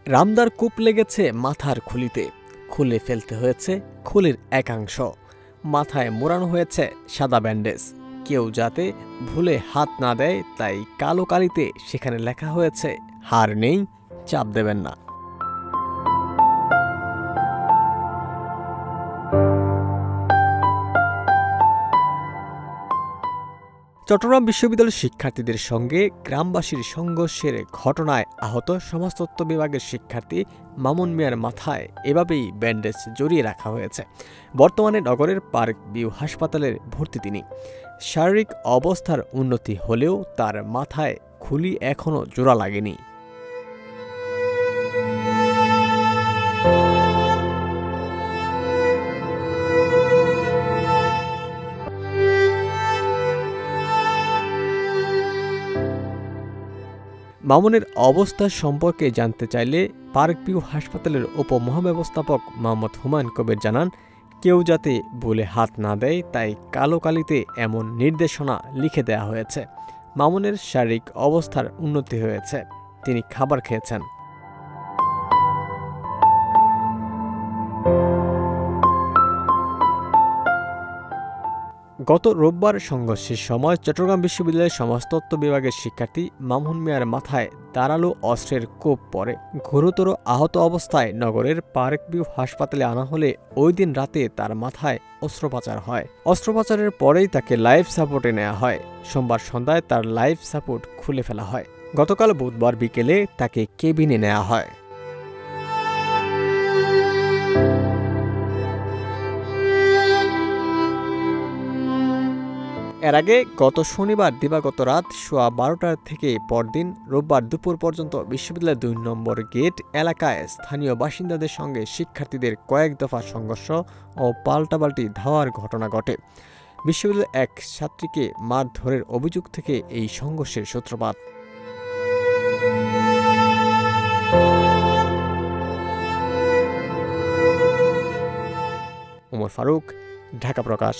রামদার কূপ লেগেছে মাথার খুলিতে, খুলে ফেলতে হয়েছে খুলির একাংশ। মাথায় মোড়ানো হয়েছে সাদা ব্যান্ডেজ। কেউ যাতে ভুলে হাত না দেয় তাই কালো কালিতে সেখানে লেখা হয়েছে, হার নেই, চাপ দেবেন না। চট্টগ্রাম বিশ্ববিদ্যালয়ের শিক্ষার্থীদের সঙ্গে গ্রামবাসীর সংঘর্ষের ঘটনায় আহত সমাজতত্ত্ব বিভাগের শিক্ষার্থী মামুন মিয়ার মাথায় এভাবেই ব্যান্ডেজ জড়িয়ে রাখা হয়েছে। বর্তমানে নগরের পার্ক ভিউ হাসপাতালে ভর্তি তিনি। শারীরিক অবস্থার উন্নতি হলেও তার মাথায় খুলি এখনও জোড়া লাগেনি। মামুনের অবস্থা সম্পর্কে জানতে চাইলে পার্ক ভিউ হাসপাতালের উপমহাব্যবস্থাপক মোহাম্মদ হুমায়ুন কবির জানান, কেউ যাতে ভুলে হাত না দেয় তাই কালো কালিতে এমন নির্দেশনা লিখে দেওয়া হয়েছে। মামুনের শারীরিক অবস্থার উন্নতি হয়েছে, তিনি খাবার খেয়েছেন। গত রোববার সংঘর্ষের সময় চট্টগ্রাম বিশ্ববিদ্যালয়ের সমাজতত্ত্ব বিভাগের শিক্ষার্থী মামুন মিয়ার মাথায় ধারালো অস্ত্রের কোপ পড়ে। গুরুতর আহত অবস্থায় নগরের পার্ক ভিউ হাসপাতালে আনা হলে ওই দিন রাতে তার মাথায় অস্ত্রোপচার হয়। অস্ত্রোপচারের পরেই তাকে লাইফ সাপোর্টে নেওয়া হয়। সোমবার সন্ধ্যায় তার লাইফ সাপোর্ট খুলে ফেলা হয়। গতকাল বুধবার বিকেলে তাকে কেবিনে নেওয়া হয়। এর আগে গত শনিবার দিবাগত রাত সোয়া ১২টার থেকে পরদিন রোববার দুপুর পর্যন্ত বিশ্ববিদ্যালয়ের ২ নম্বর গেট এলাকায় স্থানীয় বাসিন্দাদের সঙ্গে শিক্ষার্থীদের কয়েক দফা সংঘর্ষ ও পাল্টাপাল্টি ধাওয়ার ঘটনা ঘটে। বিশ্ববিদ্যালয়ের এক ছাত্রীকে মারধরের অভিযোগ থেকে এই সংঘর্ষের সূত্রপাত। ওমর ফারুক, ঢাকা প্রকাশ।